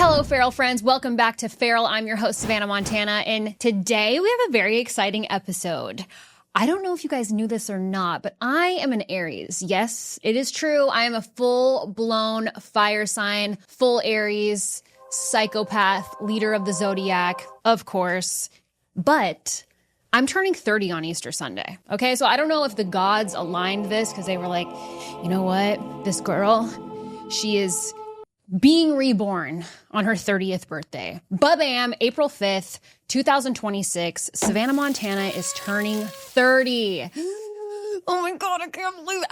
Hello, Feral friends. Welcome back to Feral. I'm your host, Savannah Montana, and today we have a very exciting episode. I don't know if you guys knew this or not, but I am an Aries. Yes, it is true. I am a full-blown fire sign, full Aries, psychopath, leader of the zodiac, of course. But I'm turning 30 on Easter Sunday, okay? So I don't know if the gods aligned this because they were like, you know what? This girl, she is being reborn on her 30th birthday. Ba-bam, April 5th, 2026, Savannah Montana is turning 30. Oh my God, I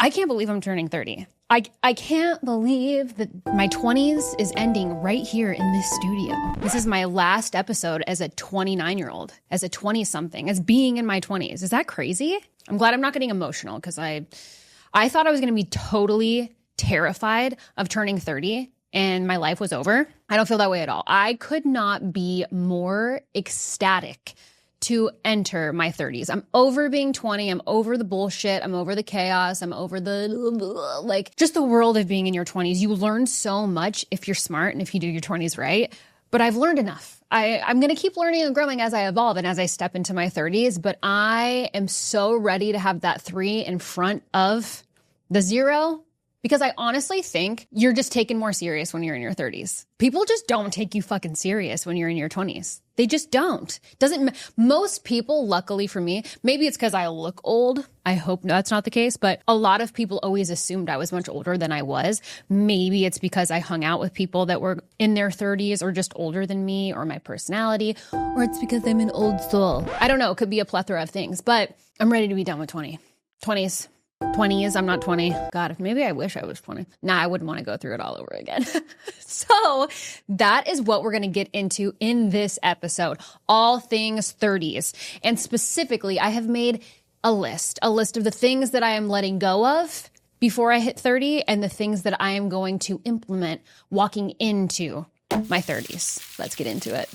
can't believe I'm turning 30. I can't believe that my 20s is ending right here in this studio. This is my last episode as a 29-year-old, as a 20-something, as being in my 20s. Is that crazy? I'm glad I'm not getting emotional because I thought I was going to be totally terrified of turning 30 and my life was over. I don't feel that way at all. I could not be more ecstatic to enter my 30s. I'm over being 20. I'm over the bullshit. I'm over the chaos. I'm over the, just the world of being in your 20s. You learn so much if you're smart and if you do your 20s right. But I've learned enough. I'm going to keep learning and growing as I evolve and as I step into my 30s. But I am so ready to have that 3 in front of the 0. Because I honestly think you're just taken more serious when you're in your 30s. People just don't take you fucking serious when you're in your 20s. They just don't. Most people, luckily for me, maybe it's because I look old. I hope that's not the case, but a lot of people always assumed I was much older than I was. Maybe it's because I hung out with people that were in their 30s or just older than me or my personality, or it's because I'm an old soul. I don't know. It could be a plethora of things, but I'm ready to be done with 20s. 20s, I'm not 20. God, maybe I wish I was 20. Nah, I wouldn't want to go through it all over again. So that is what we're going to get into in this episode, all things 30s. And specifically, I have made a list of the things that I am letting go of before I hit 30 and the things that I am going to implement walking into my 30s. Let's get into it.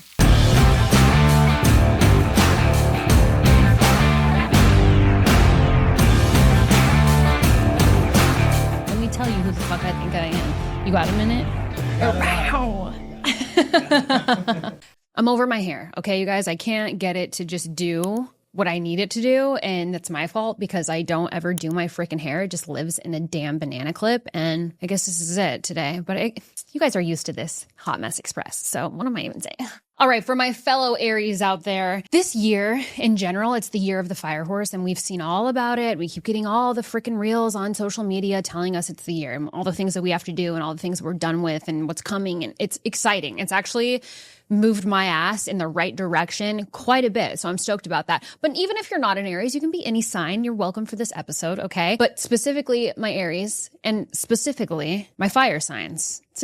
Tell you who the fuck I think I am. You got a minute? I'm over my hair, okay, you guys? I can't get it to just do what I need it to do, and that's my fault because I don't ever do my freaking hair. It just lives in a damn banana clip, and I guess this is it today. But you guys are used to this hot mess express, so what am I even saying? All right, for my fellow Aries out there, this year in general, it's the year of the fire horse, and we've seen all about it. We keep getting all the freaking reels on social media telling us it's the year and all the things that we have to do and all the things we're done with and what's coming, and it's exciting. It's actually moved my ass in the right direction quite a bit. So I'm stoked about that. But even if you're not an Aries, you can be any sign. You're welcome for this episode, okay? But specifically my Aries and specifically my fire signs. It's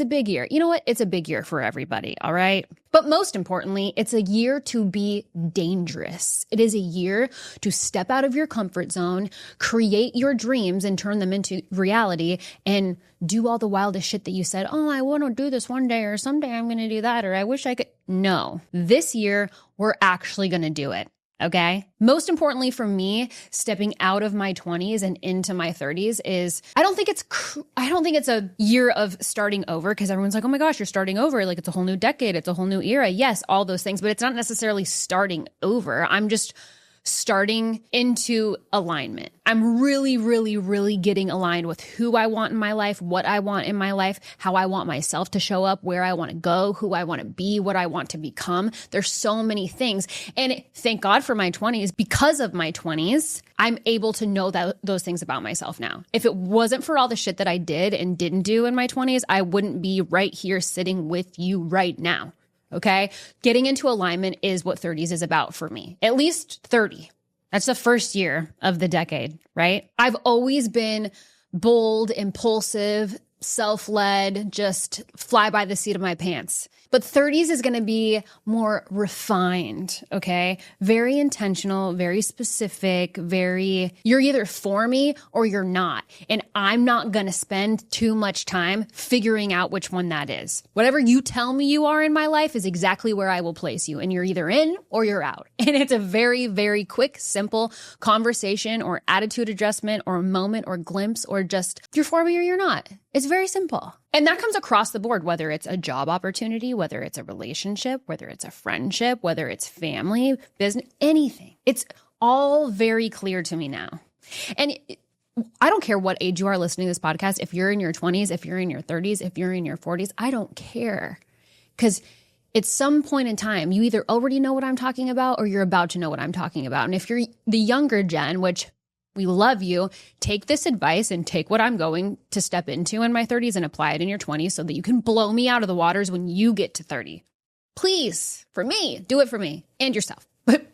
a big year. You know what? It's a big year for everybody, all right? But most importantly, it's a year to be dangerous. It is a year to step out of your comfort zone, create your dreams and turn them into reality, and do all the wildest shit that you said, oh, I want to do this one day, or someday I'm going to do that, or I wish I could. No, this year, we're actually going to do it. Okay. Most importantly for me, stepping out of my 20s and into my 30s is, I don't think it's a year of starting over because everyone's like, oh my gosh, you're starting over. Like it's a whole new decade. It's a whole new era. Yes, all those things, but it's not necessarily starting over. I'm just starting into alignment. I'm really, really, really getting aligned with who I want in my life, what I want in my life, how I want myself to show up, where I want to go, who I want to be, what I want to become. There's so many things. And thank God for my 20s. Because of my 20s, I'm able to know those things about myself now. If it wasn't for all the shit that I did and didn't do in my 20s, I wouldn't be right here sitting with you right now. Okay. Getting into alignment is what 30s is about for me. At least 30. That's the first year of the decade, right? I've always been bold, impulsive, self-led, just fly by the seat of my pants. But 30s is going to be more refined, okay? Very intentional, very specific, you're either for me or you're not. And I'm not going to spend too much time figuring out which one that is. Whatever you tell me you are in my life is exactly where I will place you. And you're either in or you're out. And it's a very, very quick, simple conversation or attitude adjustment or moment or glimpse or just you're for me or you're not. It's very simple. And that comes across the board, whether it's a job opportunity, whether it's a relationship, whether it's a friendship, whether it's family, business, anything. It's all very clear to me now. And I don't care what age you are listening to this podcast. If you're in your 20s, if you're in your 30s, if you're in your 40s, I don't care. Because at some point in time, you either already know what I'm talking about or you're about to know what I'm talking about. And if you're the younger gen, which we love you, take this advice and take what I'm going to step into in my 30s and apply it in your 20s so that you can blow me out of the waters when you get to 30. Please, for me, do it for me and yourself. But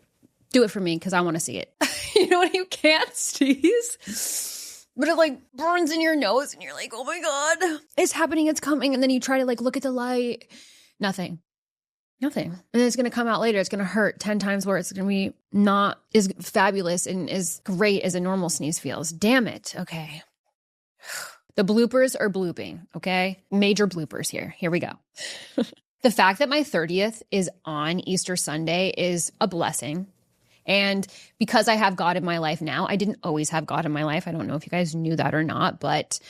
do it for me because I want to see it. You know what you can't sneeze? But it like burns in your nose and you're like, oh my God, it's happening, it's coming. And then you try to like look at the light. Nothing. And then it's going to come out later. It's going to hurt 10 times more. It's going to be not as fabulous and as great as a normal sneeze feels. Damn it. Okay. The bloopers are blooping. Okay. Major bloopers here. Here we go. The fact that my 30th is on Easter Sunday is a blessing. And because I have God in my life now, I didn't always have God in my life. I don't know if you guys knew that or not, but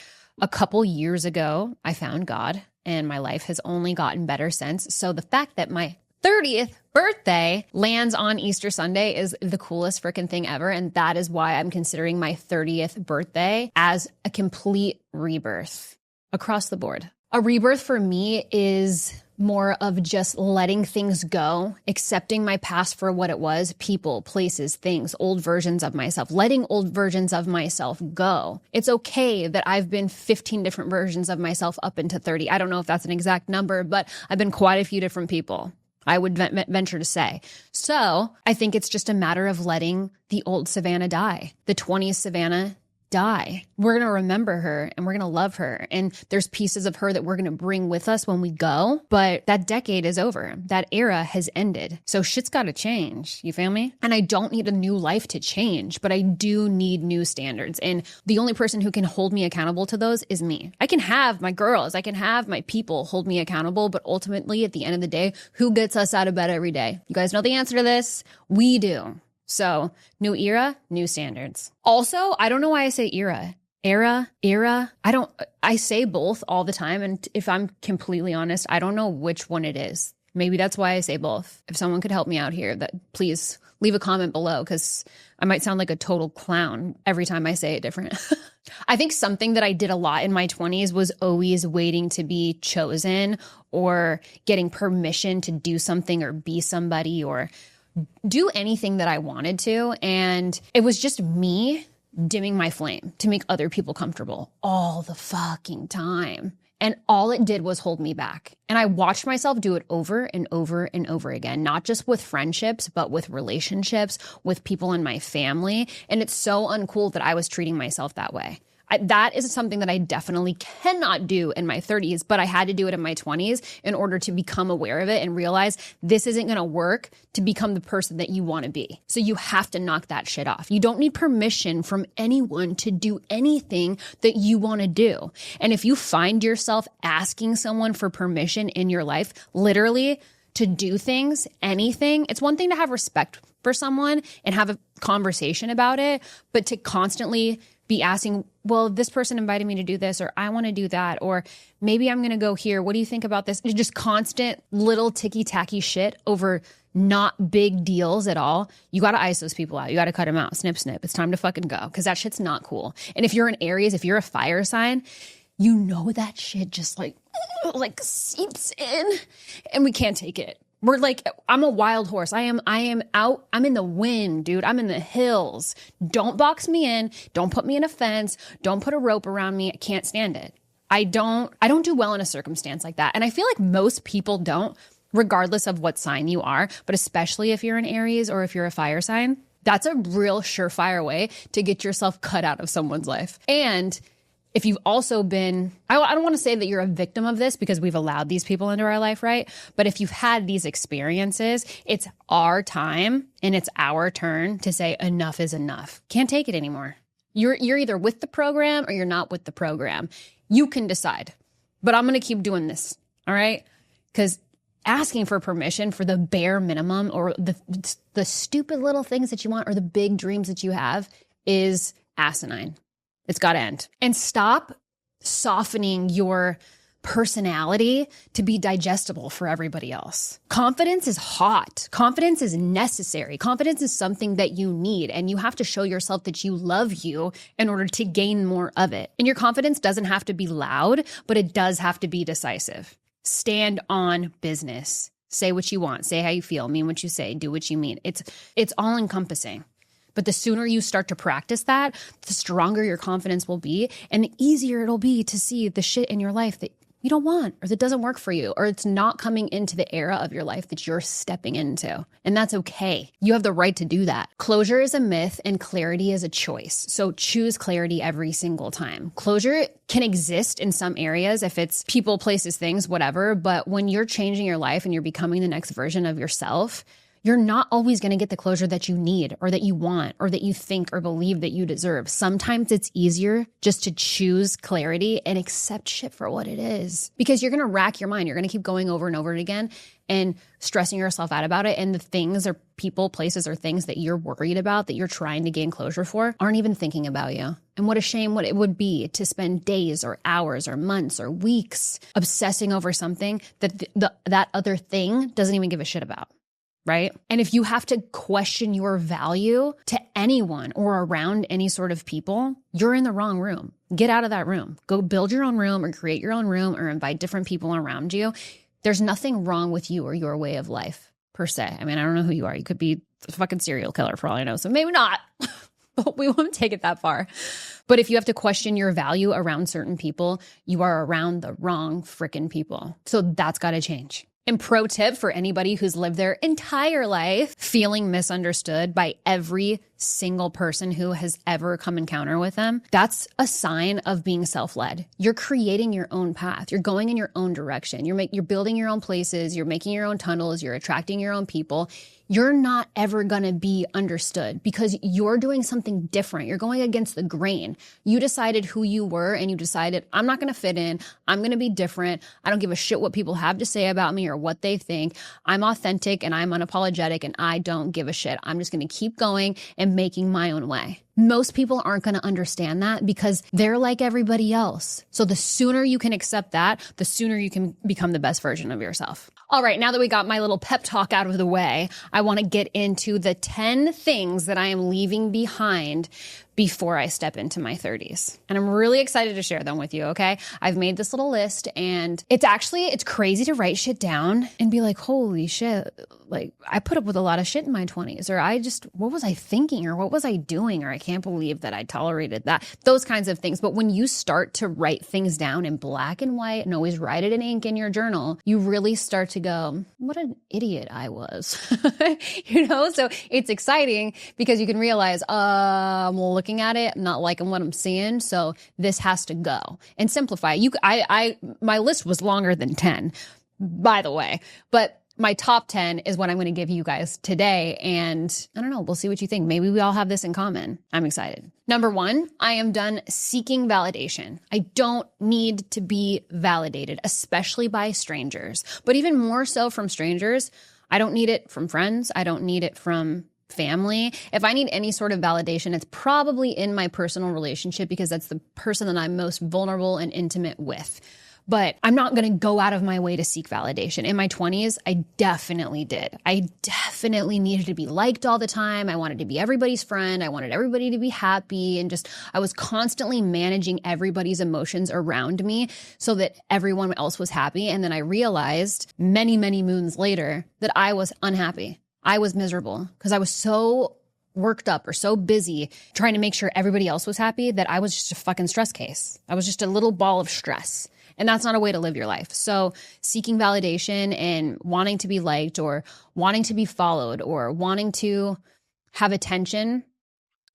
a couple years ago, I found God. And my life has only gotten better since. So the fact that my 30th birthday lands on Easter Sunday is the coolest freaking thing ever. And that is why I'm considering my 30th birthday as a complete rebirth across the board. A rebirth for me is more of just letting things go, accepting my past for what it was, people, places, things, old versions of myself, letting old versions of myself go. It's okay that I've been 15 different versions of myself up into 30. I don't know if that's an exact number, but I've been quite a few different people, I would venture to say. So I think it's just a matter of letting the old Savannah die, the 20s Savannah die. We're going to remember her and we're going to love her. And there's pieces of her that we're going to bring with us when we go. But that decade is over. That era has ended. So shit's got to change. You feel me? And I don't need a new life to change, but I do need new standards. And the only person who can hold me accountable to those is me. I can have my girls, I can have my people hold me accountable, but ultimately at the end of the day, who gets us out of bed every day? You guys know the answer to this? We do. So new era, new standards. Also, I don't know why I say era. Era. I say both all the time. And if I'm completely honest, I don't know which one it is. Maybe that's why I say both. If someone could help me out here, that please leave a comment below because I might sound like a total clown every time I say it different. I think something that I did a lot in my 20s was always waiting to be chosen or getting permission to do something or be somebody or do anything that I wanted to. And it was just me dimming my flame to make other people comfortable all the fucking time. And all it did was hold me back. And I watched myself do it over and over and over again, not just with friendships, but with relationships, with people in my family. And it's so uncool that I was treating myself that way. That is something that I definitely cannot do in my 30s, but I had to do it in my 20s in order to become aware of it and realize this isn't going to work to become the person that you want to be. So you have to knock that shit off. You don't need permission from anyone to do anything that you want to do. And if you find yourself asking someone for permission in your life, literally to do things, anything, it's one thing to have respect for someone and have a conversation about it, but to constantly be asking, well, this person invited me to do this, or I want to do that, or maybe I'm going to go here. What do you think about this? Just constant little ticky-tacky shit over not big deals at all. You got to ice those people out. You got to cut them out. Snip, snip. It's time to fucking go because that shit's not cool. And if you're in Aries, if you're a fire sign, you know that shit just like seeps in and we can't take it. We're like, I'm a wild horse. I am out. I'm in the wind, dude. I'm in the hills. Don't box me in. Don't put me in a fence. Don't put a rope around me. I can't stand it. I don't do well in a circumstance like that. And I feel like most people don't, regardless of what sign you are, but especially if you're an Aries or if you're a fire sign, that's a real surefire way to get yourself cut out of someone's life. And if you've also been, I don't want to say that you're a victim of this because we've allowed these people into our life, right? But if you've had these experiences, it's our time and it's our turn to say enough is enough. Can't take it anymore. You're either with the program or you're not with the program. You can decide. But I'm going to keep doing this, all right? Because asking for permission for the bare minimum or the stupid little things that you want or the big dreams that you have is asinine. It's got to end. And stop softening your personality to be digestible for everybody else. Confidence is hot. Confidence is necessary. Confidence is something that you need, and you have to show yourself that you love you in order to gain more of it. And your confidence doesn't have to be loud, but it does have to be decisive. Stand on business. Say what you want. Say how you feel. Mean what you say. Do what you mean. It's all encompassing. But the sooner you start to practice that, the stronger your confidence will be, and the easier it'll be to see the shit in your life that you don't want, or that doesn't work for you, or it's not coming into the era of your life that you're stepping into. And that's okay. You have the right to do that. Closure is a myth and clarity is a choice. So choose clarity every single time. Closure can exist in some areas if it's people, places, things, whatever. But when you're changing your life and you're becoming the next version of yourself, you're not always going to get the closure that you need or that you want or that you think or believe that you deserve. Sometimes it's easier just to choose clarity and accept shit for what it is, because you're going to rack your mind. You're going to keep going over and over again and stressing yourself out about it. And the things or people, places, or things that you're worried about, that you're trying to gain closure for, aren't even thinking about you. And what a shame what it would be to spend days or hours or months or weeks obsessing over something that that other thing doesn't even give a shit about. Right? And if you have to question your value to anyone or around any sort of people, you're in the wrong room. Get out of that room. Go build your own room or create your own room or invite different people around you. There's nothing wrong with you or your way of life per se. I mean, I don't know who you are. You could be a fucking serial killer for all I know. So maybe not, but we won't take it that far. But if you have to question your value around certain people, you are around the wrong freaking people. So that's got to change. And pro tip for anybody who's lived their entire life feeling misunderstood by every single person who has ever come encounter with them, that's a sign of being self-led. You're creating your own path. You're going in your own direction. You're building your own places. You're making your own tunnels. You're attracting your own people. You're not ever going to be understood because you're doing something different. You're going against the grain. You decided who you were and you decided, I'm not going to fit in. I'm going to be different. I don't give a shit what people have to say about me or what they think. I'm authentic and I'm unapologetic and I don't give a shit. I'm just going to keep going and making my own way. Most people aren't going to understand that because they're like everybody else. So the sooner you can accept that, the sooner you can become the best version of yourself. All right, now that we got my little pep talk out of the way, I want to get into the 10 things that I am leaving behind before I step into my 30s. And I'm really excited to share them with you, okay? I've made this little list and it's crazy to write shit down and be like, holy shit, like I put up with a lot of shit in my 20s, or what was I thinking, or what was I doing, or I can't believe that I tolerated that, those kinds of things. But when you start to write things down in black and white and always write it in ink in your journal, you really start to go, what an idiot I was, So it's exciting because you can realize, I'm looking at it, I'm not liking what I'm seeing, so this has to go. And simplify. My list was longer than 10, by the way, but my top 10 is what I'm going to give you guys today. And I don't know, we'll see what you think. Maybe we all have this in common. I'm excited. Number 1, I am done seeking validation. I don't need to be validated, especially by strangers, but even more so from strangers. I don't need it from friends. I don't need it from family. If I need any sort of validation, it's probably in my personal relationship because that's the person that I'm most vulnerable and intimate with. But I'm not going to go out of my way to seek validation. In my 20s, I definitely did. I definitely needed to be liked all the time. I wanted to be everybody's friend. I wanted everybody to be happy. And I was constantly managing everybody's emotions around me so that everyone else was happy. And then I realized many, many moons later that I was unhappy. I was miserable because I was so worked up or so busy trying to make sure everybody else was happy that I was just a fucking stress case. I was just a little ball of stress. And that's not a way to live your life. So seeking validation and wanting to be liked or wanting to be followed or wanting to have attention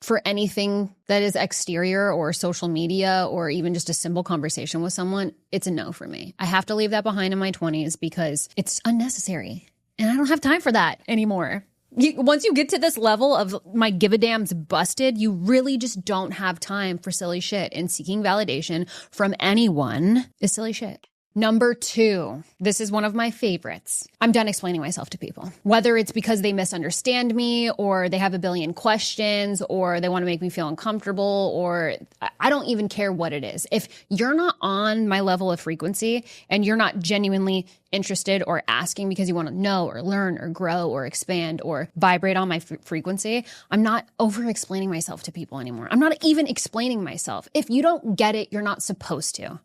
for anything that is exterior or social media or even just a simple conversation with someone, it's a no for me. I have to leave that behind in my 20s because it's unnecessary. And I don't have time for that anymore. Once you get to this level of my give a damn's busted, you really just don't have time for silly shit. And seeking validation from anyone is silly shit. Number 2, this is one of my favorites. I'm done explaining myself to people. Whether it's because they misunderstand me or they have a billion questions or they want to make me feel uncomfortable, or I don't even care what it is. If you're not on my level of frequency and you're not genuinely interested or asking because you want to know or learn or grow or expand or vibrate on my frequency, I'm not over explaining myself to people anymore. I'm not even explaining myself. If you don't get it, you're not supposed to.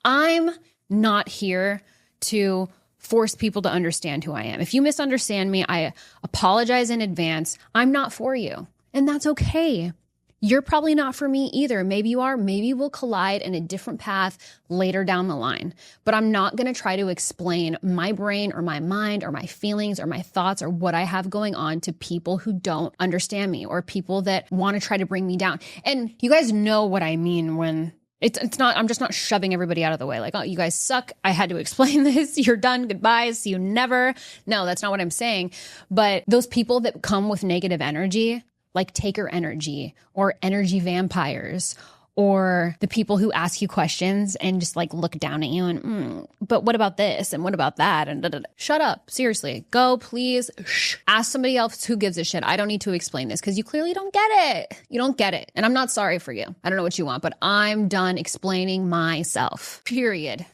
I'm not here to force people to understand who I am. If you misunderstand me, I apologize in advance. I'm not for you, and that's okay. You're probably not for me either. Maybe you are. Maybe we'll collide in a different path later down the line. But I'm not going to try to explain my brain or my mind or my feelings or my thoughts or what I have going on to people who don't understand me or people that want to try to bring me down. And you guys know what I mean when it's not, I'm just not shoving everybody out of the way. Like, oh, you guys suck. I had to explain this. You're done. Goodbye. See you never. No, that's not what I'm saying. But those people that come with negative energy, like taker energy or energy vampires, or the people who ask you questions and just like look down at you and, but what about this? And what about that? And da-da-da. Shut up. Seriously. Go, please. Shh. Ask somebody else who gives a shit. I don't need to explain this because you clearly don't get it. You don't get it. And I'm not sorry for you. I don't know what you want, but I'm done explaining myself. Period.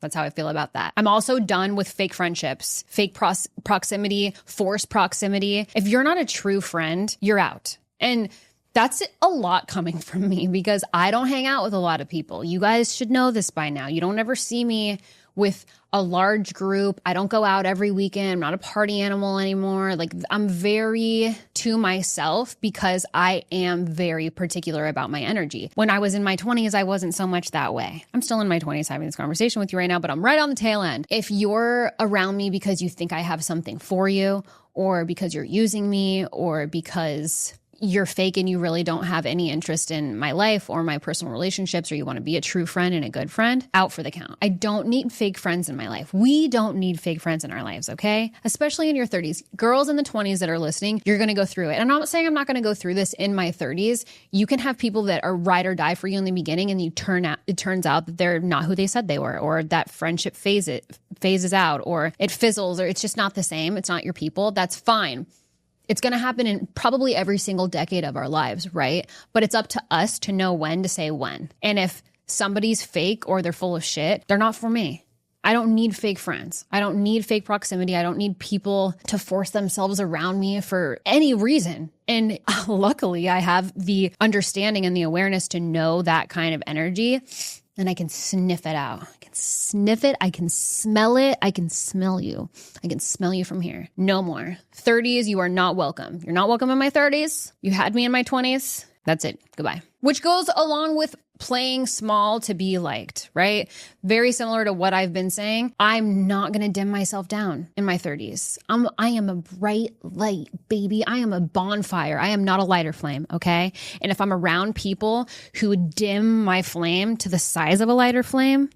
That's how I feel about that. I'm also done with fake friendships, fake proximity, forced proximity. If you're not a true friend, you're out. And that's a lot coming from me because I don't hang out with a lot of people. You guys should know this by now. You don't ever see me with a large group. I don't go out every weekend. I'm not a party animal anymore. Like, I'm very to myself because I am very particular about my energy. When I was in my 20s, I wasn't so much that way. I'm still in my 20s having this conversation with you right now, but I'm right on the tail end. If you're around me because you think I have something for you, or because you're using me, or because you're fake and you really don't have any interest in my life or my personal relationships, or you want to be a true friend and a good friend, out for the count. I don't need fake friends in my life. We don't need fake friends in our lives, okay? Especially in your 30s. Girls in the 20s that are listening, you're going to go through it. And I'm not saying I'm not going to go through this in my 30s. You can have people that are ride or die for you in the beginning, and it turns out that they're not who they said they were, or that friendship phases out, or it fizzles, or it's just not the same. It's not your people. That's fine. It's going to happen in probably every single decade of our lives, right? But it's up to us to know when to say when. And if somebody's fake or they're full of shit, they're not for me. I don't need fake friends. I don't need fake proximity. I don't need people to force themselves around me for any reason. And luckily, I have the understanding and the awareness to know that kind of energy, and I can sniff it out. I can sniff it. I can smell it. I can smell you. I can smell you from here. No more. 30s, you are not welcome. You're not welcome in my 30s. You had me in my 20s. That's it. Goodbye. Which goes along with playing small to be liked, right? Very similar to what I've been saying. I'm not going to dim myself down in my 30s. I am a bright light, baby. I am a bonfire. I am not a lighter flame, okay? And if I'm around people who dim my flame to the size of a lighter flame,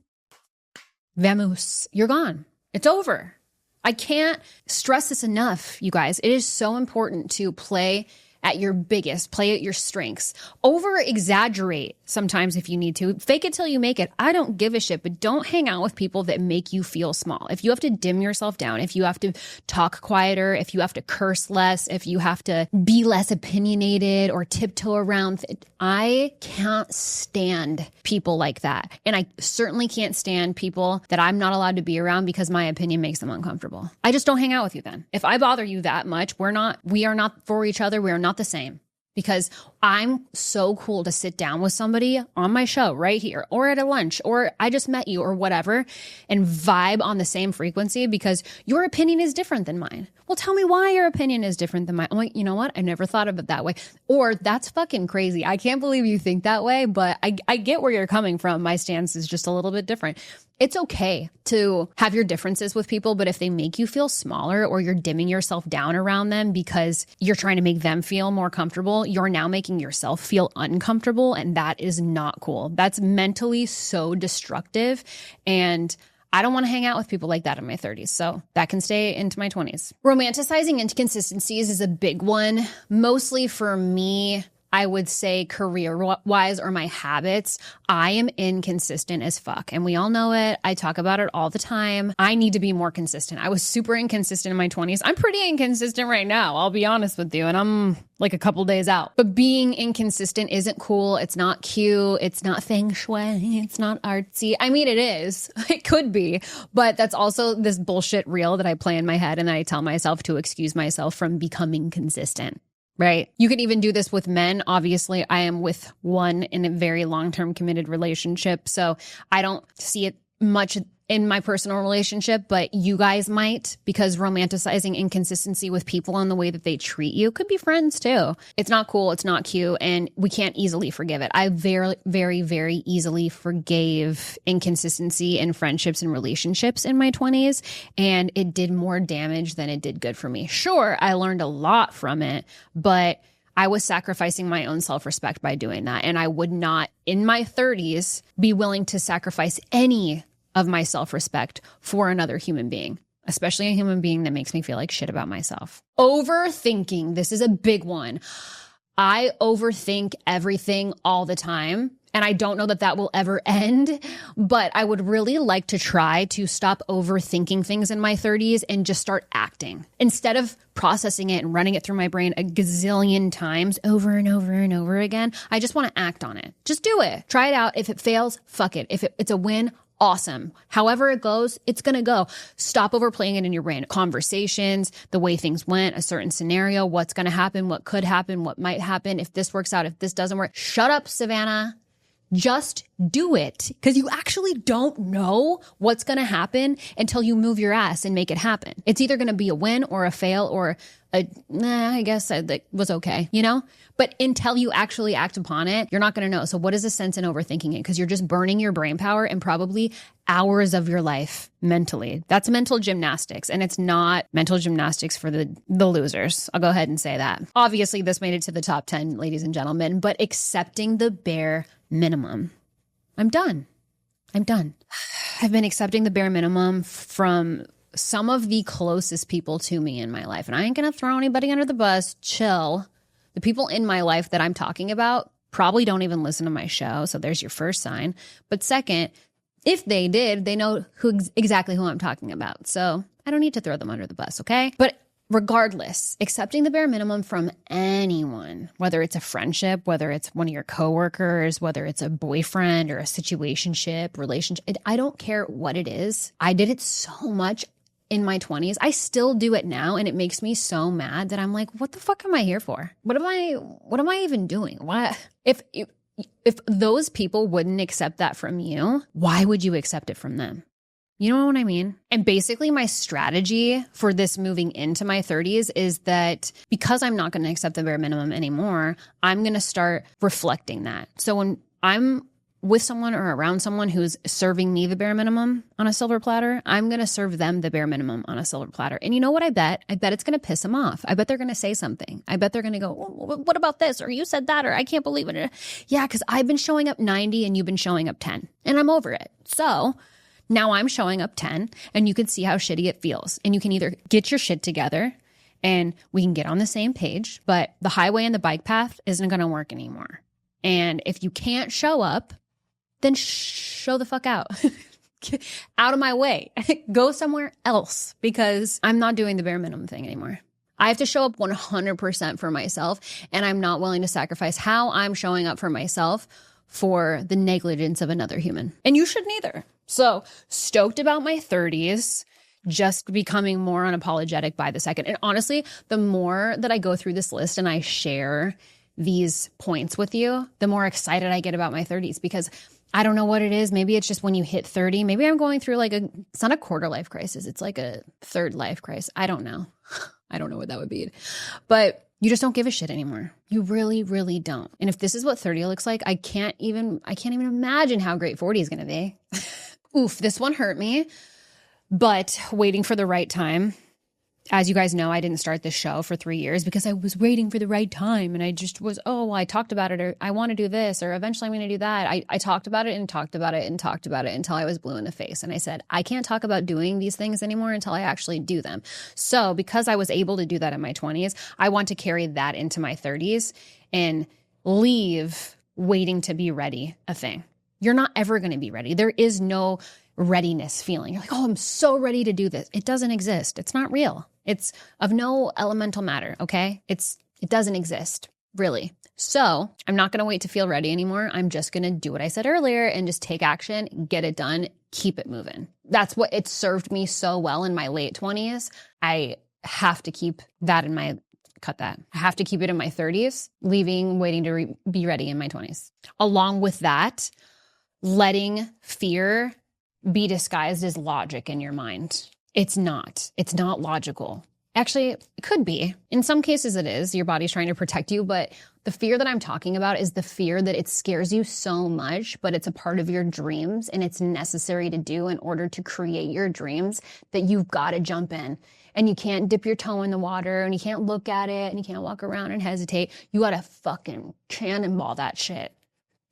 vamoose, you're gone. It's over. I can't stress this enough, you guys. It is so important to play at your biggest, play at your strengths. Over exaggerate sometimes if you need to. Fake it till you make it. I don't give a shit, but don't hang out with people that make you feel small. If you have to dim yourself down, if you have to talk quieter, if you have to curse less, if you have to be less opinionated or tiptoe around, I can't stand people like that. And I certainly can't stand people that I'm not allowed to be around because my opinion makes them uncomfortable. I just don't hang out with you then. If I bother you that much, we are not for each other. We are not the same, because I'm so cool to sit down with somebody on my show right here, or at a lunch, or I just met you, or whatever, and vibe on the same frequency because your opinion is different than mine. Well, tell me why your opinion is different than mine. I'm like, you know what? I never thought of it that way. Or that's fucking crazy. I can't believe you think that way, but I get where you're coming from. My stance is just a little bit different. It's okay to have your differences with people, but if they make you feel smaller or you're dimming yourself down around them because you're trying to make them feel more comfortable, you're now making yourself feel uncomfortable, and that is not cool. That's mentally so destructive, and I don't want to hang out with people like that in my 30s, so that can stay into my 20s. Romanticizing inconsistencies is a big one, mostly for me. I would say career-wise or my habits, I am inconsistent as fuck. And we all know it. I talk about it all the time. I need to be more consistent. I was super inconsistent in my 20s. I'm pretty inconsistent right now, I'll be honest with you. And I'm like a couple days out. But being inconsistent isn't cool. It's not cute. It's not feng shui. It's not artsy. I mean, it is. It could be. But that's also this bullshit reel that I play in my head and then I tell myself to excuse myself from becoming consistent. Right? You can even do this with men. Obviously, I am with one in a very long-term committed relationship. So I don't see it much in my personal relationship, but you guys might, because romanticizing inconsistency with people and the way that they treat you could be friends too. It's not cool. It's not cute. And we can't easily forgive it. I very, very, very easily forgave inconsistency in friendships and relationships in my 20s. And it did more damage than it did good for me. Sure, I learned a lot from it, but I was sacrificing my own self-respect by doing that. And I would not, in my 30s, be willing to sacrifice any of my self-respect for another human being, especially a human being that makes me feel like shit about myself. Overthinking. This is a big one. I overthink everything all the time. And I don't know that that will ever end, but I would really like to try to stop overthinking things in my 30s and just start acting. Instead of processing it and running it through my brain a gazillion times over and over and over again, I just want to act on it. Just do it. Try it out. If it fails, fuck it. If it's a win, awesome. However it goes, it's going to go. Stop overplaying it in your brain. Conversations, the way things went, a certain scenario, what's going to happen, what could happen, what might happen, if this works out, if this doesn't work. Shut up, Savannah. Just do it, because you actually don't know what's going to happen until you move your ass and make it happen. It's either going to be a win or a fail or I guess that was okay, you know? But until you actually act upon it, you're not going to know. So what is the sense in overthinking it? Because you're just burning your brain power and probably hours of your life mentally. That's mental gymnastics, and it's not mental gymnastics for the losers. I'll go ahead and say that. Obviously, this made it to the top 10, ladies and gentlemen, but accepting the bare minimum. I'm done. I've been accepting the bare minimum from some of the closest people to me in my life. And I ain't going to throw anybody under the bus. Chill. The people in my life that I'm talking about probably don't even listen to my show. So there's your first sign. But second, if they did, they know exactly who I'm talking about. So I don't need to throw them under the bus, okay? But regardless, accepting the bare minimum from anyone, whether it's a friendship, whether it's one of your coworkers, whether it's a boyfriend or a situationship, relationship, I don't care what it is. I did it so much in my 20s. I still do it now, and it makes me so mad that I'm like, what the fuck am I here for? What am I even doing? Why? If those people wouldn't accept that from you, why would you accept it from them? You know what I mean? And basically my strategy for this moving into my 30s is that because I'm not going to accept the bare minimum anymore, I'm going to start reflecting that. So when I'm with someone or around someone who's serving me the bare minimum on a silver platter, I'm going to serve them the bare minimum on a silver platter. And you know what I bet? I bet it's going to piss them off. I bet they're going to say something. I bet they're going to go, what about this? Or you said that, or I can't believe it. Yeah, because I've been showing up 90 and you've been showing up 10 and I'm over it. So now I'm showing up 10 and you can see how shitty it feels. And you can either get your shit together and we can get on the same page, but the highway and the bike path isn't going to work anymore. And if you can't show up, then show the fuck out. Get out of my way. Go somewhere else, because I'm not doing the bare minimum thing anymore. I have to show up 100% for myself, and I'm not willing to sacrifice how I'm showing up for myself for the negligence of another human. And you shouldn't either. So stoked about my 30s, just becoming more unapologetic by the second. And honestly, the more that I go through this list and I share these points with you, the more excited I get about my 30s, because I don't know what it is. Maybe it's just when you hit 30, maybe I'm going through it's not a quarter life crisis. It's like a third life crisis. I don't know. I don't know what that would be. But you just don't give a shit anymore. You really, really don't. And if this is what 30 looks like, I can't even imagine how great 40 is going to be. Oof, this one hurt me, but waiting for the right time. As you guys know, I didn't start this show for 3 years because I was waiting for the right time. And I just was, I talked about it, or I want to do this, or eventually I'm going to do that. I talked about it and talked about it and talked about it until I was blue in the face. And I said, I can't talk about doing these things anymore until I actually do them. So because I was able to do that in my 20s, I want to carry that into my 30s and leave waiting to be ready a thing. You're not ever going to be ready. There is no readiness feeling. You're like, oh, I'm so ready to do this. It doesn't exist. It's not real. It's of no elemental matter, okay? It doesn't exist, really. So I'm not going to wait to feel ready anymore. I'm just going to do what I said earlier and just take action, get it done, keep it moving. That's what it served me so well in my late 20s. I have to keep that in my, cut that. I have to keep it in my 30s, waiting to be ready in my 20s. Along with that, letting fear be disguised as logic in your mind. It's not logical. Actually, it could be. In some cases it is. Your body's trying to protect you, but the fear that I'm talking about is the fear that it scares you so much, but it's a part of your dreams and it's necessary to do in order to create your dreams that you've got to jump in. And you can't dip your toe in the water and you can't look at it and you can't walk around and hesitate. You got to fucking cannonball that shit.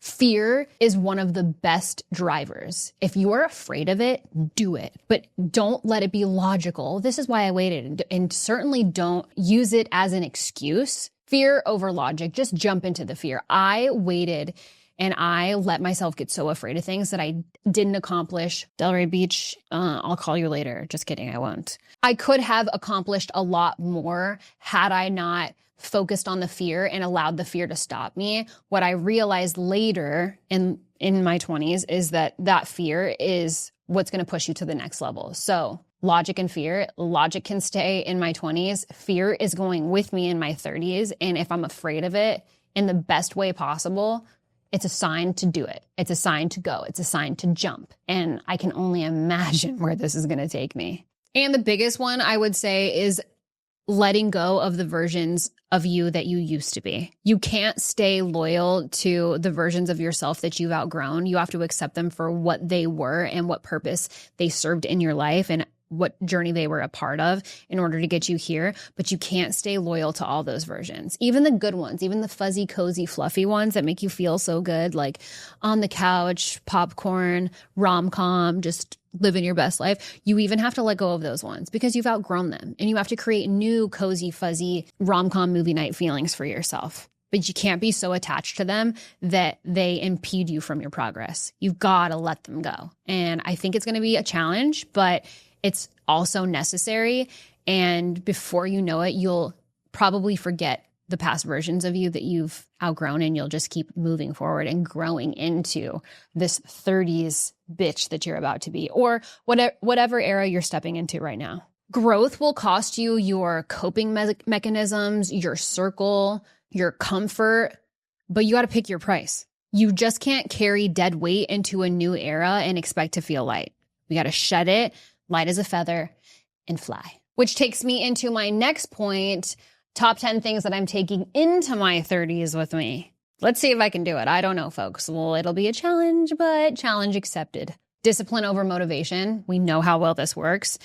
Fear is one of the best drivers. If you are afraid of it, do it. But don't let it be logical. This is why I waited. And certainly don't use it as an excuse. Fear over logic. Just jump into the fear. I waited and I let myself get so afraid of things that I didn't accomplish. Delray Beach, I'll call you later. Just kidding, I won't. I could have accomplished a lot more had I not focused on the fear and allowed the fear to stop me. What I realized later in my 20s is that fear is what's going to push you to the next level. So logic and fear, logic can stay in my 20s. Fear is going with me in my 30s. And if I'm afraid of it in the best way possible, it's a sign to do it. It's a sign to go. It's a sign to jump. And I can only imagine where this is going to take me. And the biggest one I would say is letting go of the versions of you that you used to be. You can't stay loyal to the versions of yourself that you've outgrown. You have to accept them for what they were and what purpose they served in your life and what journey they were a part of in order to get you here. But you can't stay loyal to all those versions, even the good ones, even the fuzzy, cozy, fluffy ones that make you feel so good, like on the couch, popcorn, rom-com, just living your best life. You even have to let go of those ones because you've outgrown them and you have to create new, cozy, fuzzy rom-com movie night feelings for yourself. But you can't be so attached to them that they impede you from your progress. You've got to let them go. And I think it's going to be a challenge, but it's also necessary. And before you know it, you'll probably forget the past versions of you that you've outgrown, and you'll just keep moving forward and growing into this 30s bitch that you're about to be, or whatever era you're stepping into right now. Growth will cost you your coping mechanisms, your circle, your comfort, but you got to pick your price. You just can't carry dead weight into a new era and expect to feel light. We got to shed it, light as a feather, and fly. Which takes me into my next point, top 10 things that I'm taking into my 30s with me. Let's see if I can do it. I don't know, folks. Well, it'll be a challenge, but challenge accepted. Discipline over motivation. We know how well this works.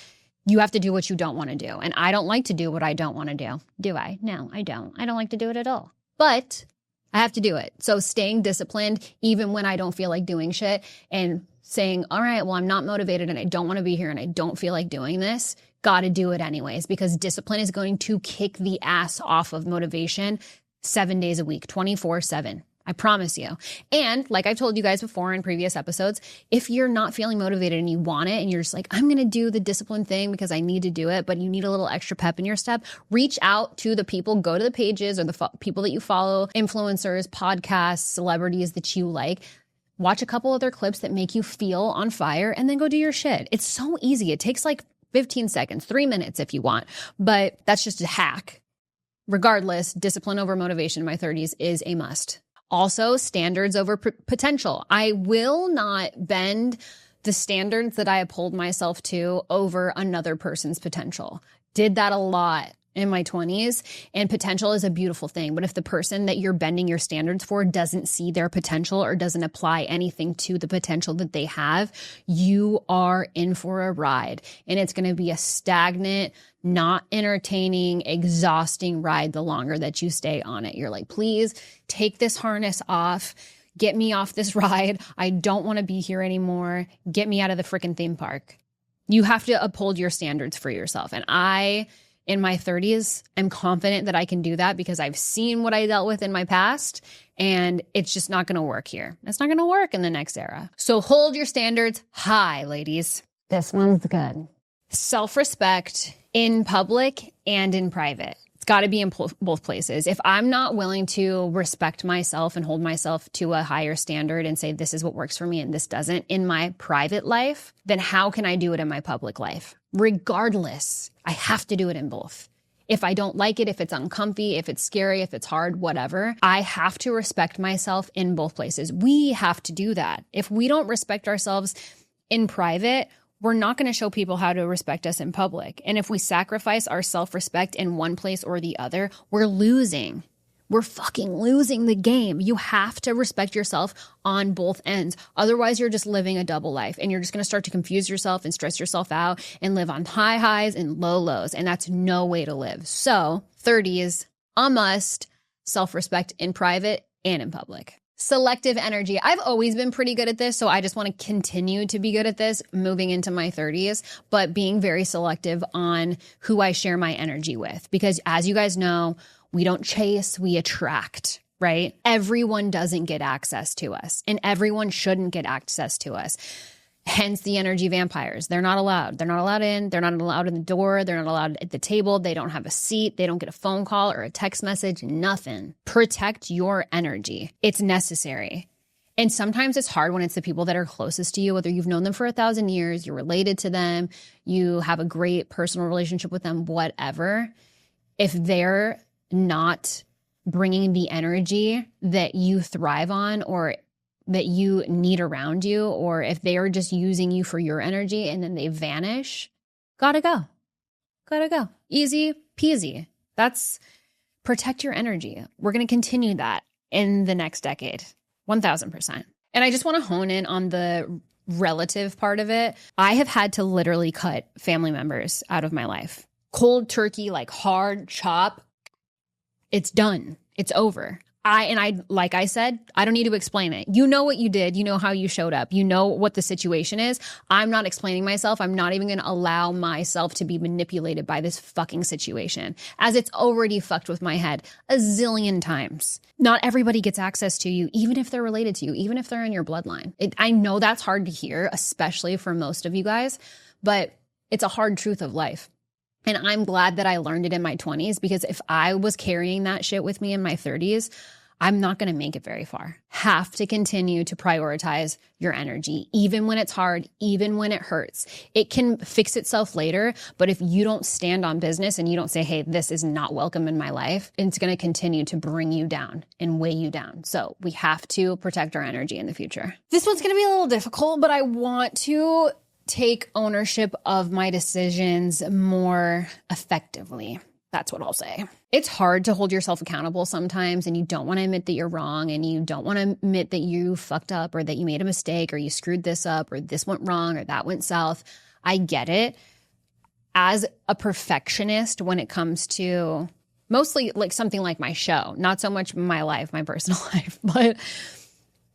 You have to do what you don't want to do. And I don't like to do what I don't want to do. Do I? No, I don't. I don't like to do it at all. But I have to do it. So staying disciplined, even when I don't feel like doing shit, and saying, all right, well, I'm not motivated and I don't want to be here and I don't feel like doing this. Got to do it anyways, because discipline is going to kick the ass off of motivation 7 days a week, 24/7. I promise you. And like I've told you guys before in previous episodes, if you're not feeling motivated and you want it and you're just like, I'm going to do the discipline thing because I need to do it, but you need a little extra pep in your step, reach out to the people, go to the pages or the people that you follow, influencers, podcasts, celebrities that you like. Watch a couple of their clips that make you feel on fire and then go do your shit. It's so easy. It takes like 15 seconds, 3 minutes if you want, but that's just a hack. Regardless, discipline over motivation in my 30s is a must. Also, standards over potential. I will not bend the standards that I uphold myself to over another person's potential. Did that a lot in my 20s, and potential is a beautiful thing. But if the person that you're bending your standards for doesn't see their potential or doesn't apply anything to the potential that they have, you are in for a ride. And it's going to be a stagnant, not entertaining, exhausting ride the longer that you stay on it. You're like, please take this harness off. Get me off this ride. I don't want to be here anymore. Get me out of the freaking theme park. You have to uphold your standards for yourself. And I in my 30s, I'm confident that I can do that because I've seen what I dealt with in my past, and it's just not going to work here. It's not going to work in the next era. So hold your standards high, ladies. This one's good. Self-respect in public and in private. It's got to be in both places. If I'm not willing to respect myself and hold myself to a higher standard and say this is what works for me and this doesn't in my private life, then how can I do it in my public life? Regardless, I have to do it in both. If I don't like it, if it's uncomfy, if it's scary, if it's hard, whatever, I have to respect myself in both places. We have to do that. If we don't respect ourselves in private, we're not going to show people how to respect us in public. And if we sacrifice our self-respect in one place or the other, we're losing. We're fucking losing the game. You have to respect yourself on both ends. Otherwise, you're just living a double life and you're just going to start to confuse yourself and stress yourself out and live on high highs and low lows. And that's no way to live. So 30s, a must, self-respect in private and in public. Selective energy. I've always been pretty good at this, so I just want to continue to be good at this moving into my 30s, but being very selective on who I share my energy with. Because as you guys know, we don't chase, we attract, right? Everyone doesn't get access to us, and everyone shouldn't get access to us. Hence the energy vampires. They're not allowed. They're not allowed in. They're not allowed in the door. They're not allowed at the table. They don't have a seat. They don't get a phone call or a text message, nothing. Protect your energy. It's necessary. And sometimes it's hard when it's the people that are closest to you, whether you've known them for 1,000 years, you're related to them, you have a great personal relationship with them, whatever. If they're not bringing the energy that you thrive on or that you need around you, or if they are just using you for your energy and then they vanish, gotta go. Easy peasy. That's protect your energy. We're going to continue that in the next decade, 1,000%. And I just want to hone in on the relative part of it. I have had to literally cut family members out of my life. Cold turkey, like hard chop. It's done. It's over. Like I said, I don't need to explain it. You know what you did. You know how you showed up. You know what the situation is. I'm not explaining myself. I'm not even going to allow myself to be manipulated by this fucking situation, as it's already fucked with my head a zillion times. Not everybody gets access to you, even if they're related to you, even if they're in your bloodline. I know that's hard to hear, especially for most of you guys, but it's a hard truth of life. And I'm glad that I learned it in my 20s, because if I was carrying that shit with me in my 30s, I'm not going to make it very far. Have to continue to prioritize your energy, even when it's hard, even when it hurts. It can fix itself later, but if you don't stand on business and you don't say, hey, this is not welcome in my life, it's going to continue to bring you down and weigh you down. So we have to protect our energy in the future. This one's going to be a little difficult, but I want to take ownership of my decisions more effectively. That's what I'll say. It's hard to hold yourself accountable sometimes, and you don't want to admit that you're wrong, and you don't want to admit that you fucked up or that you made a mistake or you screwed this up or this went wrong or that went south. I get it. As a perfectionist, when it comes to mostly like something like my show, not so much my life, my personal life, but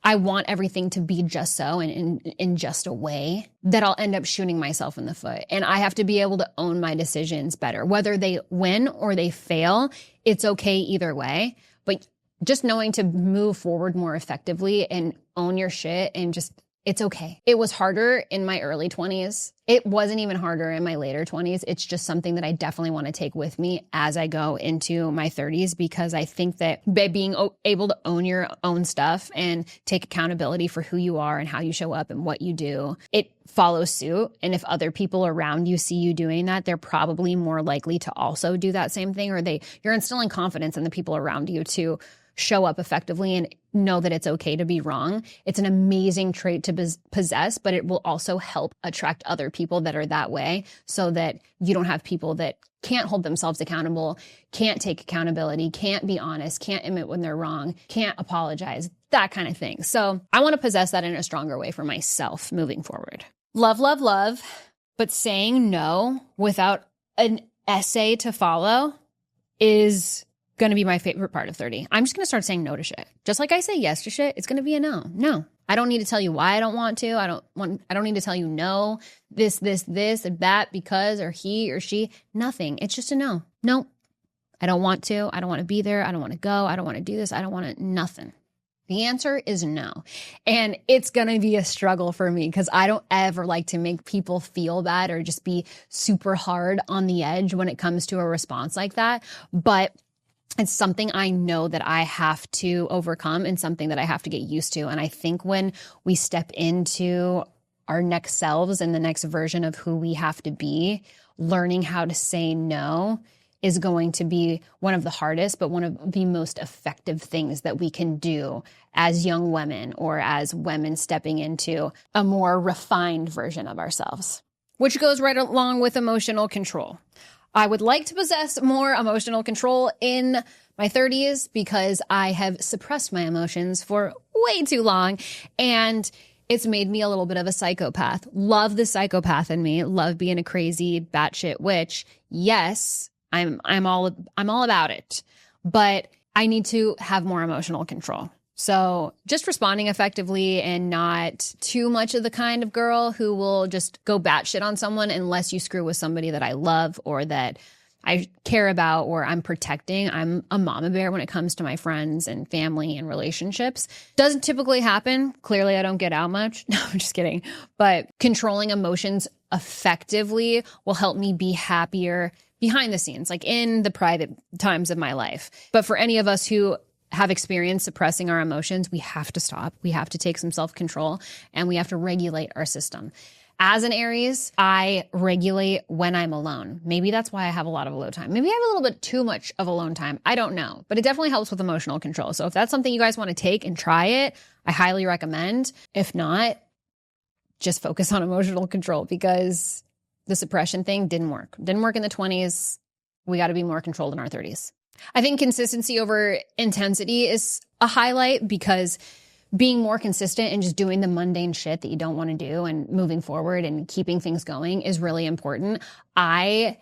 I want everything to be just so and in just a way that I'll end up shooting myself in the foot. And I have to be able to own my decisions better. Whether they win or they fail, it's okay either way. But just knowing to move forward more effectively and own your shit and just, it's okay. It was harder in my early 20s. It wasn't even harder in my later 20s. It's just something that I definitely want to take with me as I go into my 30s, because I think that by being able to own your own stuff and take accountability for who you are and how you show up and what you do, it follows suit. And if other people around you see you doing that, they're probably more likely to also do that same thing, or you're instilling confidence in the people around you to show up effectively and know that it's okay to be wrong. It's an amazing trait to possess, but it will also help attract other people that are that way, so that you don't have people that can't hold themselves accountable, can't take accountability, can't be honest, can't admit when they're wrong, can't apologize, that kind of thing. So I want to possess that in a stronger way for myself moving forward. Love, love, love, but saying no without an essay to follow is going to be my favorite part of 30. I'm just going to start saying no to shit. Just like I say yes to shit, it's going to be a no. No. I don't need to tell you why I don't want to. I don't need to tell you no, this, that, because, or he or she. Nothing. It's just a no. No. I don't want to. I don't want to be there. I don't want to go. I don't want to do this. I don't want to, nothing. The answer is no. And it's going to be a struggle for me because I don't ever like to make people feel bad or just be super hard on the edge when it comes to a response like that. But it's something I know that I have to overcome and something that I have to get used to. And I think when we step into our next selves and the next version of who we have to be, learning how to say no is going to be one of the hardest, but one of the most effective things that we can do as young women or as women stepping into a more refined version of ourselves, which goes right along with emotional control. I would like to possess more emotional control in my 30s because I have suppressed my emotions for way too long, and it's made me a little bit of a psychopath. Love the psychopath in me. Love being a crazy batshit witch. Yes, I'm all about it, but I need to have more emotional control. So just responding effectively and not too much of the kind of girl who will just go batshit on someone unless you screw with somebody that I love or that I care about or I'm protecting. I'm a mama bear when it comes to my friends and family and relationships. Doesn't typically happen. Clearly, I don't get out much. No, I'm just kidding. But controlling emotions effectively will help me be happier behind the scenes, like in the private times of my life. But for any of us who have experience suppressing our emotions, we have to stop. We have to take some self-control and we have to regulate our system. As an Aries, I regulate when I'm alone. Maybe that's why I have a lot of alone time. Maybe I have a little bit too much of alone time. I don't know, but it definitely helps with emotional control. So if that's something you guys want to take and try it, I highly recommend. If not, just focus on emotional control because the suppression thing didn't work. Didn't work in the 20s. We got to be more controlled in our 30s. I think consistency over intensity is a highlight because being more consistent and just doing the mundane shit that you don't want to do and moving forward and keeping things going is really important. I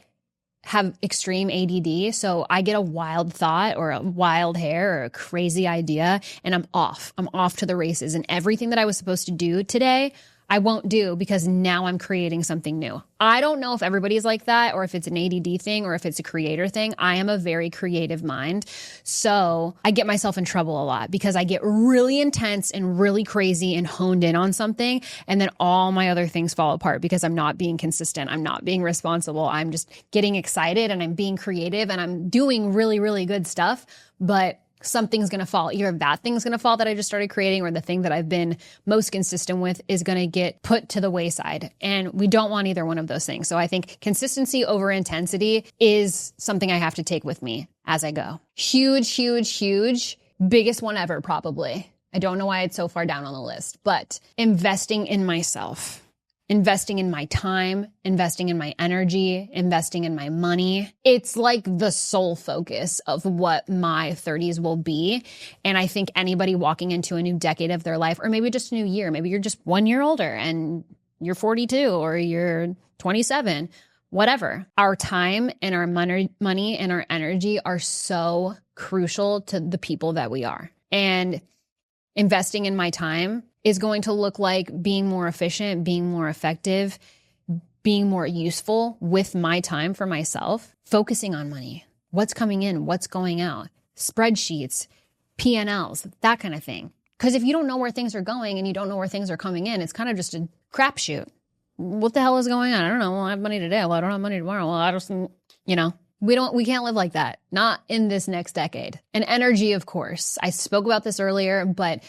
have extreme ADD, so I get a wild thought or a wild hair or a crazy idea and I'm off. I'm off to the races, and everything that I was supposed to do today, I won't do because now I'm creating something new. I don't know if everybody's like that or if it's an ADD thing or if it's a creator thing. I am a very creative mind. So I get myself in trouble a lot because I get really intense and really crazy and honed in on something. And then all my other things fall apart because I'm not being consistent. I'm not being responsible. I'm just getting excited and I'm being creative and I'm doing really, really good stuff. But something's going to fall. Either that thing's going to fall that I just started creating or the thing that I've been most consistent with is going to get put to the wayside. And we don't want either one of those things. So I think consistency over intensity is something I have to take with me as I go. Huge, huge, huge. Biggest one ever, probably. I don't know why it's so far down on the list, but investing in myself. Investing in my time, investing in my energy, investing in my money. It's like the sole focus of what my 30s will be. And I think anybody walking into a new decade of their life, or maybe just a new year, maybe you're just 1 year older and you're 42 or you're 27, whatever. Our time and our money and our energy are so crucial to the people that we are. And investing in my time is going to look like being more efficient, being more effective, being more useful with my time for myself, focusing on money, what's coming in, what's going out, spreadsheets, P&Ls, that kind of thing. Because if you don't know where things are going and you don't know where things are coming in, it's kind of just a crapshoot. What the hell is going on? I don't know. Well, I have money today. Well, I don't have money tomorrow. Well, I just, we can't live like that. Not in this next decade. And energy, of course. I spoke about this earlier, but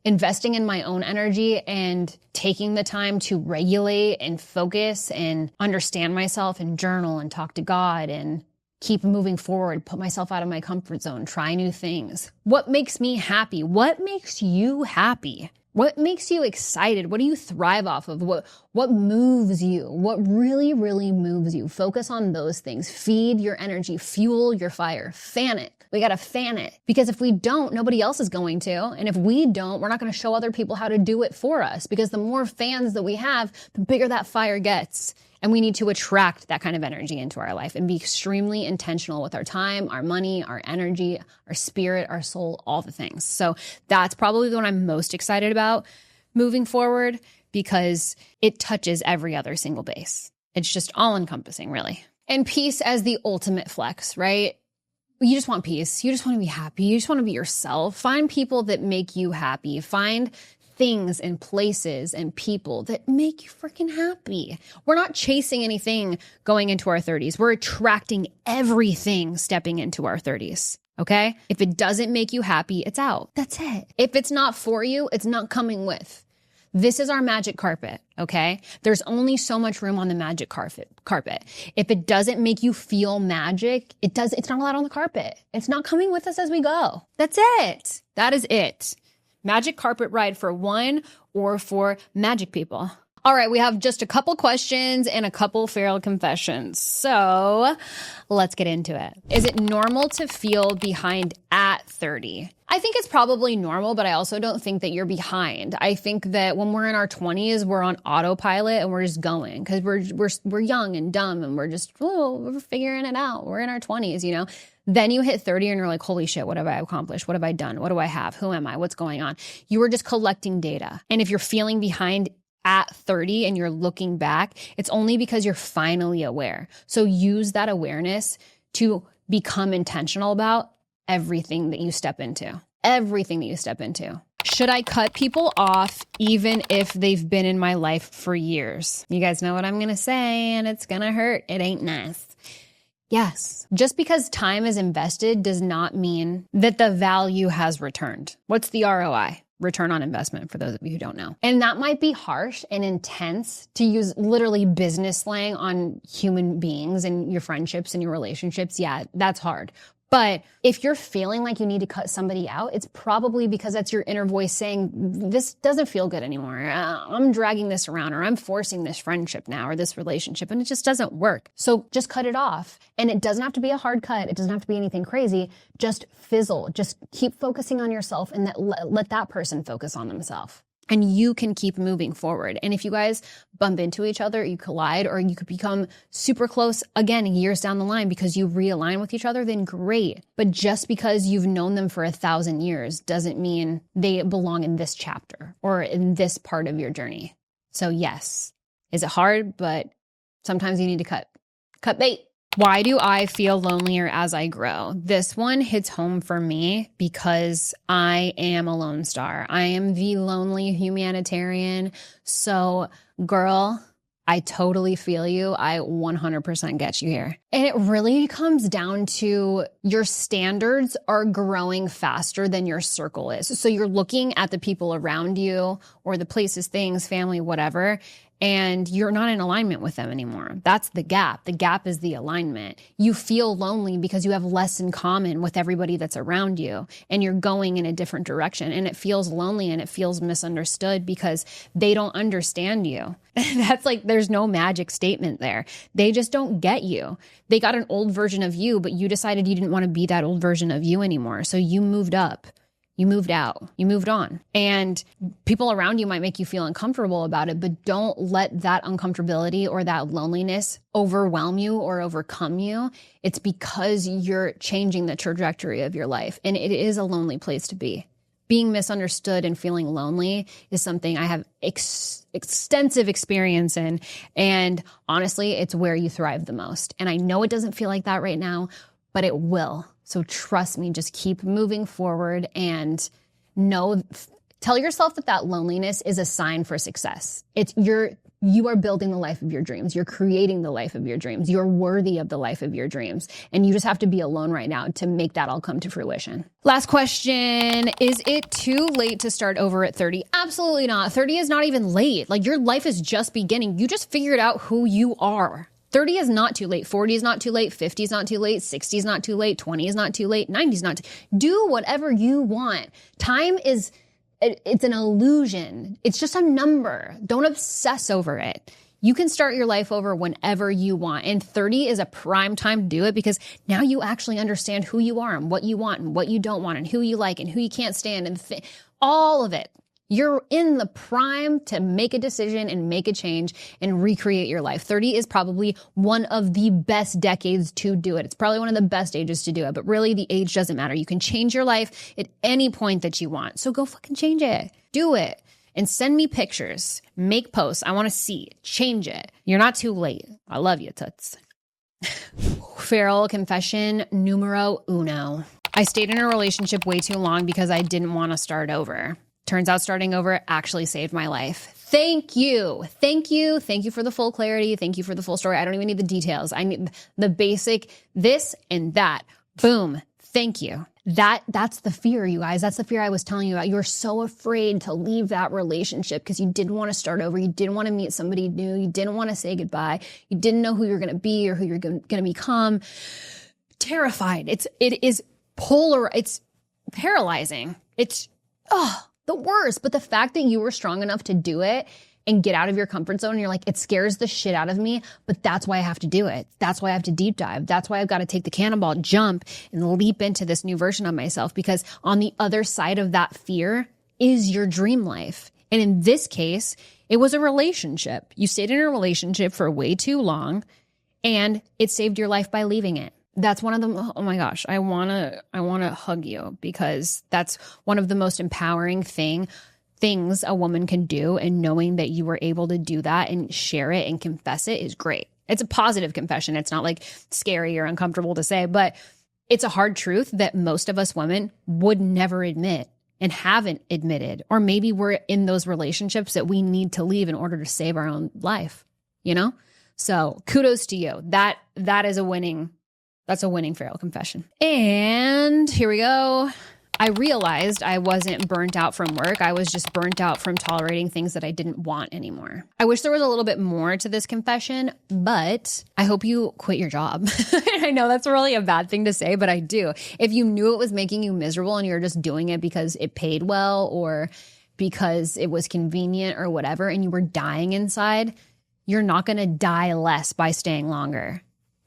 investing in my own energy and taking the time to regulate and focus and understand myself and journal and talk to God and keep moving forward, put myself out of my comfort zone, try new things. What makes me happy? What makes you happy? What makes you excited? What do you thrive off of? What moves you? What really, really moves you? Focus on those things. Feed your energy, fuel your fire, fan it. We got to fan it because if we don't, nobody else is going to. And if we don't, we're not going to show other people how to do it for us because the more fans that we have, the bigger that fire gets. And we need to attract that kind of energy into our life and be extremely intentional with our time, our money, our energy, our spirit, our soul, all the things. So that's probably the one I'm most excited about moving forward because it touches every other single base. It's just all encompassing, really. And peace as the ultimate flex, right? You just want peace. You just want to be happy. You just want to be yourself. Find people that make you happy. Find things and places and people that make you freaking happy. We're not chasing anything going into our 30s. We're attracting everything stepping into our 30s. Okay? If it doesn't make you happy, it's out. That's it. If it's not for you, it's not coming with. This is our magic carpet, okay? There's only so much room on the magic carpet. If it doesn't make you feel magic, it's not allowed on the carpet. It's not coming with us as we go. That's it. That is it. Magic carpet ride for one or for magic people. All right, we have just a couple questions and a couple feral confessions. So let's get into it. Is it normal to feel behind at 30? I think it's probably normal, but I also don't think that you're behind. I think that when we're in our 20s, we're on autopilot and we're just going because we're young and dumb and we're figuring it out. We're in our 20s, you know. Then you hit 30 and you're like, holy shit, what have I accomplished? What have I done? What do I have? Who am I? What's going on? You are just collecting data. And if you're feeling behind at 30 and you're looking back, it's only because you're finally aware. So use that awareness to become intentional about everything that you step into. Everything that you step into. Should I cut people off even if they've been in my life for years? You guys know what I'm going to say, and it's going to hurt. It ain't nice. Yes. Just because time is invested does not mean that the value has returned. What's the ROI? Return on investment, for those of you who don't know. And that might be harsh and intense to use literally business slang on human beings and your friendships and your relationships. Yeah, that's hard. But if you're feeling like you need to cut somebody out, it's probably because that's your inner voice saying, this doesn't feel good anymore. I'm dragging this around, or I'm forcing this friendship now or this relationship, and it just doesn't work. So just cut it off. And it doesn't have to be a hard cut. It doesn't have to be anything crazy. Just fizzle. Just keep focusing on yourself and let that person focus on themselves. And you can keep moving forward. And if you guys bump into each other, you collide, or you could become super close again years down the line because you realign with each other, then great. But just because you've known them for 1,000 years doesn't mean they belong in this chapter or in this part of your journey. So yes, is it hard? But sometimes you need to cut bait. Why do I feel lonelier as I grow? This one hits home for me because I am a lone star. I am the lonely humanitarian. So, girl, I totally feel you. I 100% get you here. And it really comes down to your standards are growing faster than your circle is. So you're looking at the people around you or the places, things, family, whatever, and you're not in alignment with them anymore. That's the gap. The gap is the alignment. You feel lonely because you have less in common with everybody that's around you, and you're going in a different direction, and it feels lonely and it feels misunderstood because they don't understand you. That's like, there's no magic statement there. They just don't get you. They got an old version of you, but you decided you didn't want to be that old version of you anymore. So you moved up. You moved out, you moved on, and people around you might make you feel uncomfortable about it, but don't let that uncomfortability or that loneliness overwhelm you or overcome you. It's because you're changing the trajectory of your life, and it is a lonely place to be. Being misunderstood and feeling lonely is something I have extensive experience in, and honestly, it's where you thrive the most. And I know it doesn't feel like that right now, but it will. So trust me, just keep moving forward and tell yourself that loneliness is a sign for success. You are building the life of your dreams. You're creating the life of your dreams. You're worthy of the life of your dreams. And you just have to be alone right now to make that all come to fruition. Last question. Is it too late to start over at 30? Absolutely not. 30 is not even late. Like, your life is just beginning. You just figured out who you are. 30 is not too late. 40 is not too late. 50 is not too late. 60 is not too late. 20 is not too late. 90 is not too late. Do whatever you want. Time is, it's an illusion. It's just a number. Don't obsess over it. You can start your life over whenever you want. And 30 is a prime time to do it because now you actually understand who you are and what you want and what you don't want and who you like and who you can't stand and all of it. You're in the prime to make a decision and make a change and recreate your life. 30 is probably one of the best decades to do it. It's probably one of the best ages to do it, but really the age doesn't matter. You can change your life at any point that you want. So go fucking change it. Do it. And send me pictures. Make posts. I want to see. Change it. You're not too late. I love you, toots. Feral confession numero uno. I stayed in a relationship way too long because I didn't want to start over. Turns out starting over actually saved my life. Thank you. Thank you. Thank you for the full clarity. Thank you for the full story. I don't even need the details. I need the basic this and that. Boom. Thank you. That's the fear, you guys. That's the fear I was telling you about. You were so afraid to leave that relationship because you didn't want to start over. You didn't want to meet somebody new. You didn't want to say goodbye. You didn't know who you're going to be or who you're going to become. Terrified. It is polar. It's paralyzing. It's, the worst. But the fact that you were strong enough to do it and get out of your comfort zone, and you're like, it scares the shit out of me, but that's why I have to do it. That's why I have to deep dive. That's why I've got to take the cannonball, jump, and leap into this new version of myself, because on the other side of that fear is your dream life. And in this case, it was a relationship. You stayed in a relationship for way too long, and it saved your life by leaving it. That's one of the, oh my gosh, I want to hug you, because that's one of the most empowering things a woman can do. And knowing that you were able to do that and share it and confess it is great. It's a positive confession. It's not like scary or uncomfortable to say, but it's a hard truth that most of us women would never admit and haven't admitted. Or maybe we're in those relationships that we need to leave in order to save our own life, you know? So kudos to you. That's a winning feral confession. And here we go. I realized I wasn't burnt out from work. I was just burnt out from tolerating things that I didn't want anymore. I wish there was a little bit more to this confession, but I hope you quit your job. I know that's really a bad thing to say, but I do. If you knew it was making you miserable and you're just doing it because it paid well or because it was convenient or whatever, and you were dying inside, you're not going to die less by staying longer.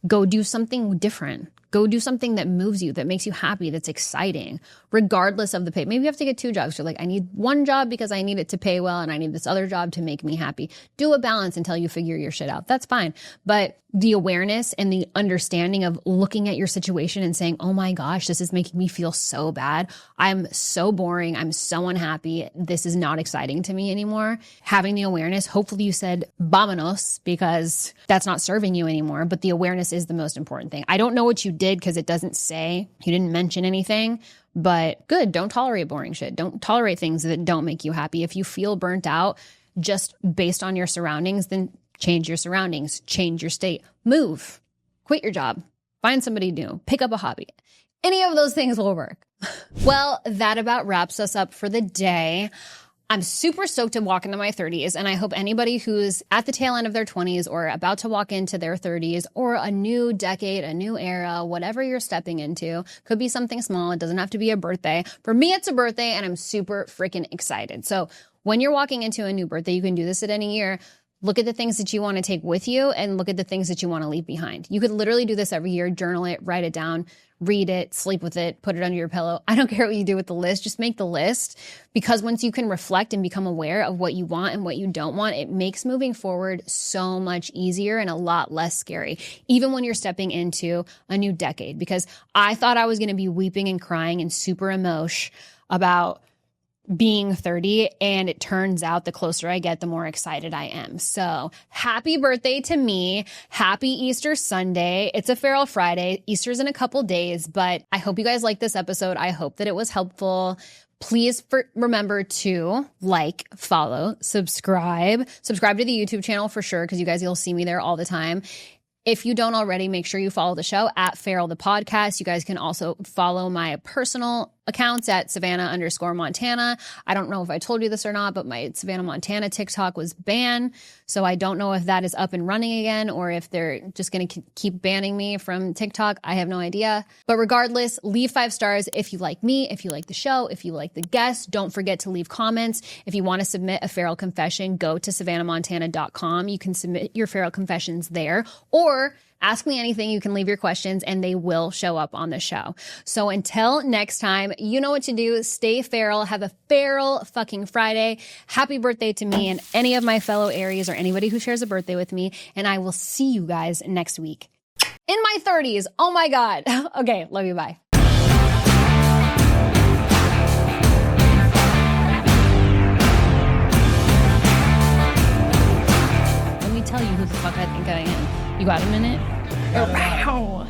Go do something different. Go do something that moves you, that makes you happy, that's exciting, regardless of the pay. Maybe you have to get two jobs. You're like, I need one job because I need it to pay well, and I need this other job to make me happy. Do a balance until you figure your shit out. That's fine. But the awareness and the understanding of looking at your situation and saying, oh my gosh, this is making me feel so bad. I'm so boring. I'm so unhappy. This is not exciting to me anymore. Having the awareness, hopefully you said vámonos, because that's not serving you anymore. But the awareness is the most important thing. I don't know what you did because it doesn't say, you didn't mention anything, but good. Don't tolerate boring shit. Don't tolerate things that don't make you happy. If you feel burnt out just based on your surroundings, then change your surroundings, change your state, move, quit your job, find somebody new, pick up a hobby. Any of those things will work. Well, that about wraps us up for the day. I'm super stoked to walk into my 30s, and I hope anybody who's at the tail end of their 20s or about to walk into their 30s or a new decade, a new era, whatever you're stepping into, could be something small. It doesn't have to be a birthday. For me, it's a birthday, and I'm super freaking excited. So when you're walking into a new birthday, you can do this at any year. Look at the things that you want to take with you and look at the things that you want to leave behind. You could literally do this every year, journal it, write it down, read it, sleep with it, put it under your pillow. I don't care what you do with the list. Just make the list, because once you can reflect and become aware of what you want and what you don't want, it makes moving forward so much easier and a lot less scary, even when you're stepping into a new decade. Because I thought I was going to be weeping and crying and super emotional about being 30, and it turns out the closer I get, the more excited I am. So happy birthday to me. Happy Easter Sunday. It's a Feral Friday. Easter's in a couple days, but I hope you guys liked this episode. I hope that it was helpful. Please remember to like, follow, subscribe to the YouTube channel for sure, because you guys, you'll see me there all the time. If you don't already, make sure you follow the show at Feral the Podcast. You guys can also follow my personal accounts at Savannah_Montana. I don't know if I told you this or not, but my Savannah Montana TikTok was banned. So I don't know if that is up and running again, or if they're just going to keep banning me from TikTok. I have no idea. But regardless, leave 5 stars if you like me, if you like the show, if you like the guests. Don't forget to leave comments. If you want to submit a feral confession, go to SavannahMontana.com. You can submit your feral confessions there, or Ask me anything. You can leave your questions and they will show up on the show. So until next time, you know what to do. Stay feral. Have a feral fucking Friday. Happy birthday to me and any of my fellow Aries or anybody who shares a birthday with me. And I will see you guys next week. In my 30s. Oh my God. Okay. Love you. Bye. Let me tell you who the fuck I think I am. You got a minute? Wow.